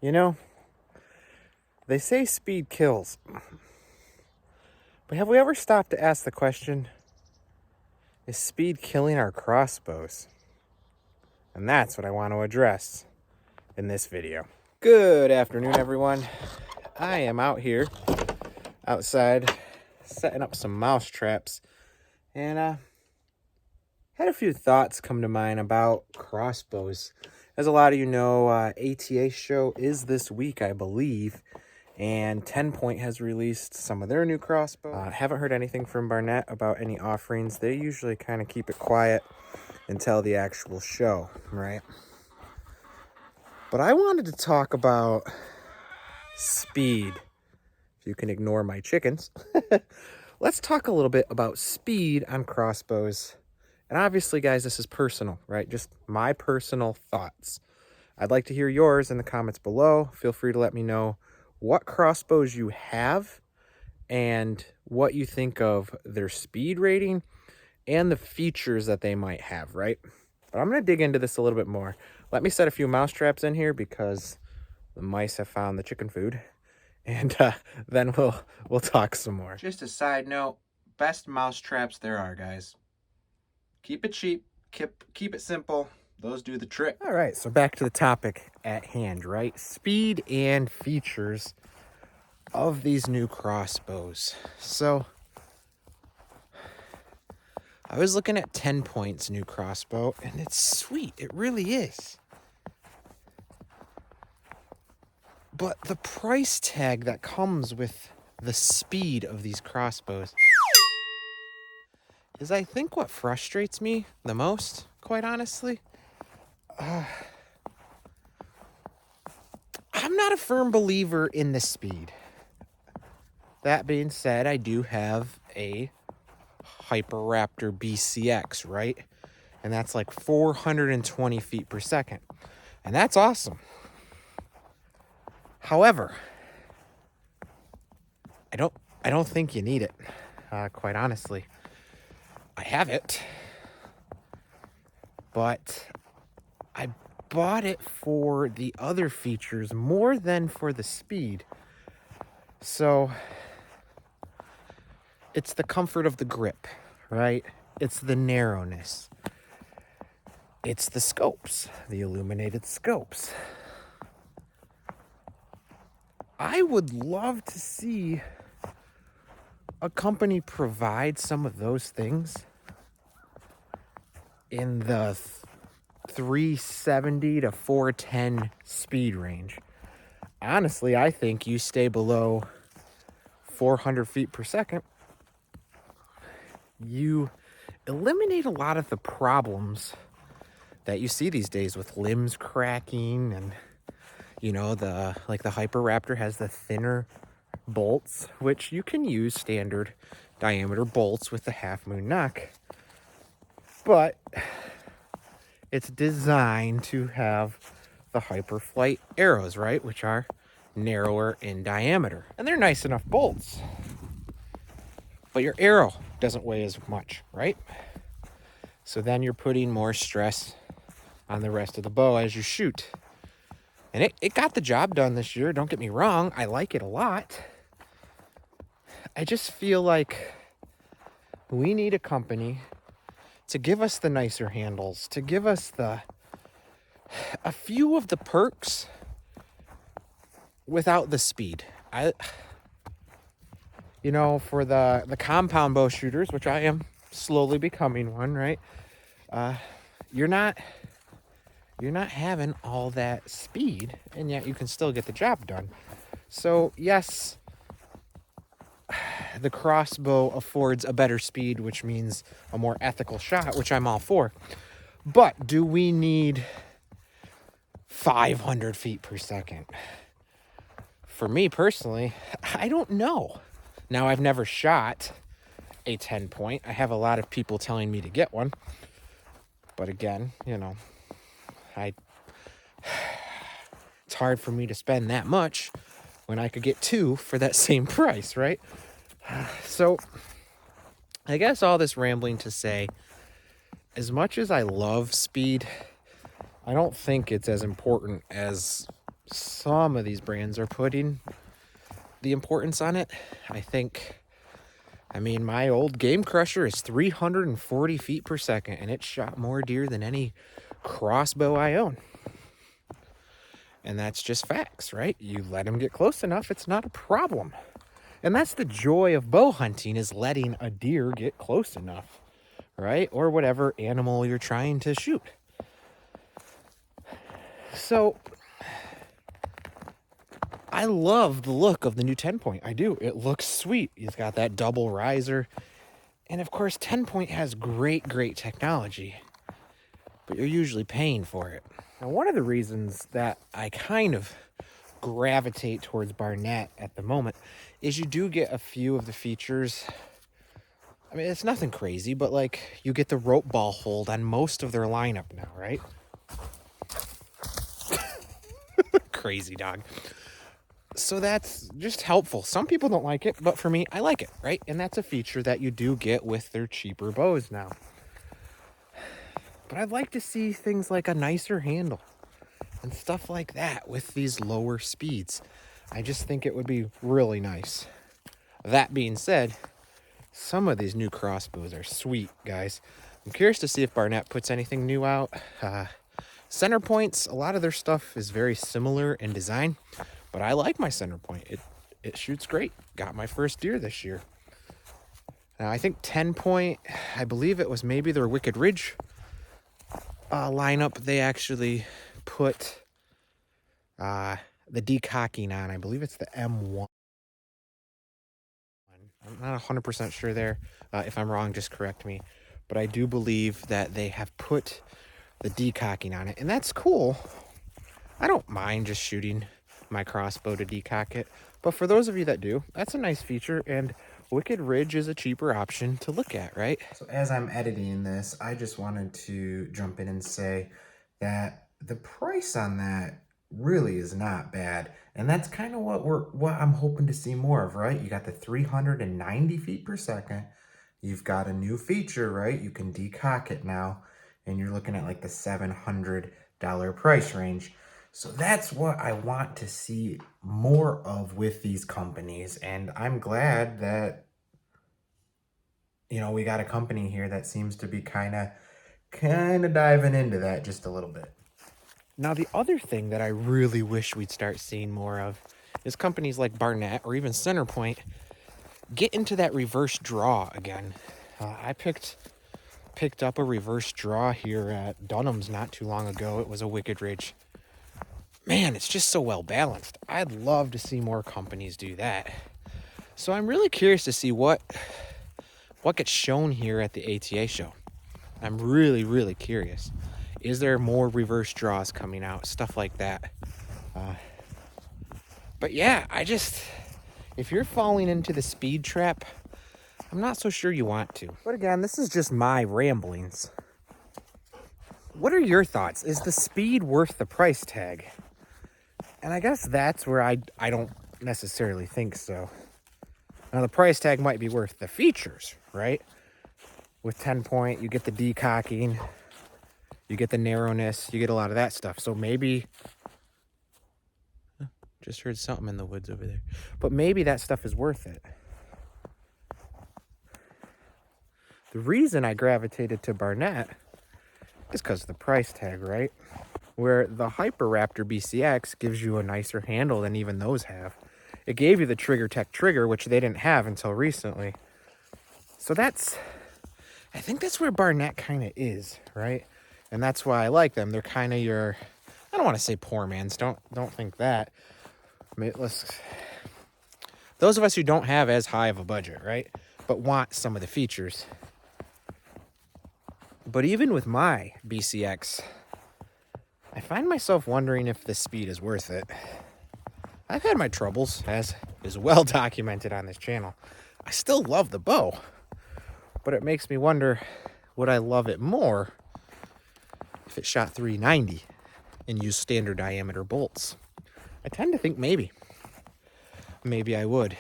You know, they say speed kills. But have we ever stopped to ask the question, is speed killing our crossbows? And that's what I want to address in this video. Good afternoon, everyone. I am out here outside setting up some mouse traps, and had a few thoughts come to mind about crossbows. As a lot of you know, ATA show is this week, I believe, and 10 Point has released some of their new crossbow. Haven't heard anything from Barnett about any offerings. They usually kind of keep it quiet until the actual show, right? But I wanted to talk about speed. If you can ignore my chickens. Let's talk a little bit about speed on crossbows. And obviously, guys, this is personal, right? Just my personal thoughts. I'd like to hear yours in the comments below. Feel free to let me know what crossbows you have and what you think of their speed rating and the features that they might have, right? But I'm going to dig into this a little bit more. Let me set a few mouse traps in here because the mice have found the chicken food. And then we'll talk some more. Just a side note, best mouse traps there are, guys. Keep it cheap, keep it simple. Those do the trick. All right, so back to the topic at hand, right? Speed and features of these new crossbows. So I was looking at 10 Point's new crossbow, and it's sweet. It really is. But the price tag that comes with the speed of these crossbows is, I think, what frustrates me the most, quite honestly. I'm not a firm believer in the speed. That being said, I do have a Hyperraptor BCX, right? And that's like 420 feet per second. And that's awesome. However, I don't think you need it, quite honestly. I have it, but I bought it for the other features more than for the speed. So it's the comfort of the grip, right? It's the narrowness. It's the scopes, the illuminated scopes. I would love to see a company provide some of those things in the 370 to 410 speed range. Honestly, I think you stay below 400 feet per second, you eliminate a lot of the problems that you see these days with limbs cracking, and you know, the Hyperraptor has the thinner bolts, which you can use standard diameter bolts with the half moon knock, but it's designed to have the Hyperflight arrows, right, which are narrower in diameter, and they're nice enough bolts, but your arrow doesn't weigh as much, right? So then you're putting more stress on the rest of the bow as you shoot. And it got the job done this year, don't get me wrong. I like it a lot. I just feel like we need a company to give us the nicer handles, to give us a few of the perks without the speed. You know, for the compound bow shooters, which I am slowly becoming one, right? You're not having all that speed, and yet you can still get the job done. So yes, the crossbow affords a better speed, which means a more ethical shot, which I'm all for. But do we need 500 feet per second? For me personally, I don't know. Now, I've never shot a 10 Point. I have a lot of people telling me to get one. But again, you know, it's hard for me to spend that much when I could get two for that same price, right? So I guess all this rambling to say, as much as I love speed, I don't think it's as important as some of these brands are putting the importance on it. I mean, my old Game Crusher is 340 feet per second, and it shot more deer than any crossbow I own. And that's just facts, right? You let them get close enough, it's not a problem. And that's the joy of bow hunting, is letting a deer get close enough, right? Or whatever animal you're trying to shoot. So I love the look of the new 10-point. I do. It looks sweet. It's got that double riser. And of course, 10-point has great technology, but you're usually paying for it. Now, one of the reasons that I kind of gravitate towards Barnett at the moment is you do get a few of the features. I mean, it's nothing crazy, but like you get the rope ball hold on most of their lineup now, right? Crazy dog. So that's just helpful. Some people don't like it, but for me, I like it, right? And that's a feature that you do get with their cheaper bows now. But I'd like to see things like a nicer handle and stuff like that with these lower speeds. I just think it would be really nice. That being said, some of these new crossbows are sweet, guys. I'm curious to see if Barnett puts anything new out. Center points, a lot of their stuff is very similar in design, but I like my center point. It shoots great. Got my first deer this year. Now, I think 10-point, I believe it was maybe their Wicked Ridge lineup. They actually put the decocking on. I believe it's the M1. I'm not 100% sure there. If I'm wrong, just correct me. But I do believe that they have put the decocking on it, and that's cool. I don't mind just shooting my crossbow to decock it, but for those of you that do, that's a nice feature, and Wicked Ridge is a cheaper option to look at, right? So as I'm editing this, I just wanted to jump in and say that the price on that really is not bad, and that's kind of what I'm hoping to see more of, right? You got the 390 feet per second. You've got a new feature, right? You can decock it now, and you're looking at like the $700 price range. So that's what I want to see more of with these companies. And I'm glad that, you know, we got a company here that seems to be kind of diving into that just a little bit. Now, the other thing that I really wish we'd start seeing more of is companies like Barnett or even Centerpoint get into that reverse draw again. I picked up a reverse draw here at Dunham's not too long ago. It was a Wicked Ridge. Man, it's just so well balanced. I'd love to see more companies do that. So I'm really curious to see what gets shown here at the ATA show. I'm really curious. Is there more reverse draws coming out? Stuff like that. But yeah, if you're falling into the speed trap, I'm not so sure you want to. But again, this is just my ramblings. What are your thoughts? Is the speed worth the price tag? And I guess that's where I don't necessarily think so. Now, the price tag might be worth the features, right? With 10-point, you get the decocking, you get the narrowness, you get a lot of that stuff. So maybe, just heard something in the woods over there. But maybe that stuff is worth it. The reason I gravitated to Barnett is because of the price tag, right? Where the Hyperraptor BCX gives you a nicer handle than even those have. It gave you the Trigger Tech trigger, which they didn't have until recently. So I think that's where Barnett kind of is, right? And that's why I like them. They're kind of your, I don't want to say poor man's, don't think that. I mean, those of us who don't have as high of a budget, right? But want some of the features. But even with my BCX, I find myself wondering if the speed is worth it. I've had my troubles, as is well documented on this channel. I still love the bow, but it makes me wonder, would I love it more if it shot 390 and used standard diameter bolts? I tend to think maybe I would.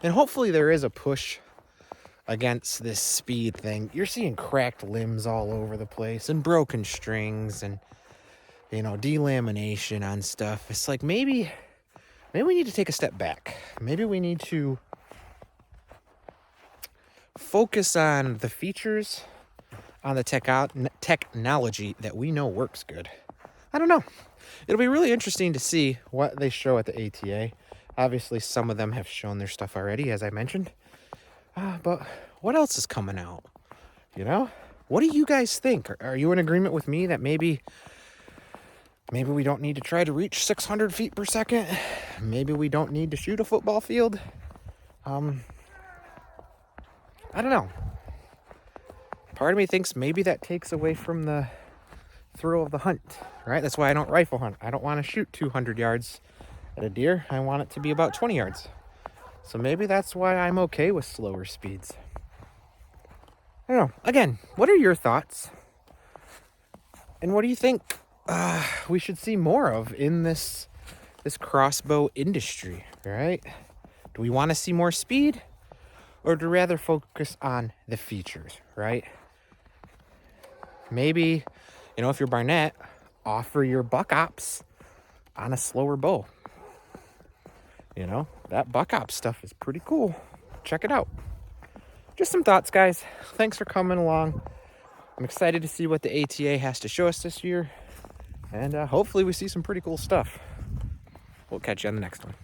And hopefully there is a push against this speed thing. You're seeing cracked limbs all over the place and broken strings, and you know, delamination on stuff. It's like maybe we need to take a step back. Maybe we need to focus on the features, on the technology that we know works good. I don't know. It'll be really interesting to see what they show at the ATA. Obviously, some of them have shown their stuff already, as I mentioned. But what else is coming out? You know? What do you guys think? Are you in agreement with me that maybe we don't need to try to reach 600 feet per second? Maybe we don't need to shoot a football field? I don't know. Part of me thinks maybe that takes away from the thrill of the hunt, right? That's why I don't rifle hunt. I don't want to shoot 200 yards at a deer. I want it to be about 20 yards. So maybe that's why I'm okay with slower speeds. I don't know. Again, what are your thoughts? And what do you think we should see more of in this crossbow industry, right? Do we want to see more speed? Or do we rather focus on the features, right? Maybe, you know, if you're Barnett, offer your buck ops on a slower bow. You know, that buck ops stuff is pretty cool. Check it out. Just some thoughts, guys. Thanks for coming along. I'm excited to see what the ATA has to show us this year. And hopefully we see some pretty cool stuff. We'll catch you on the next one.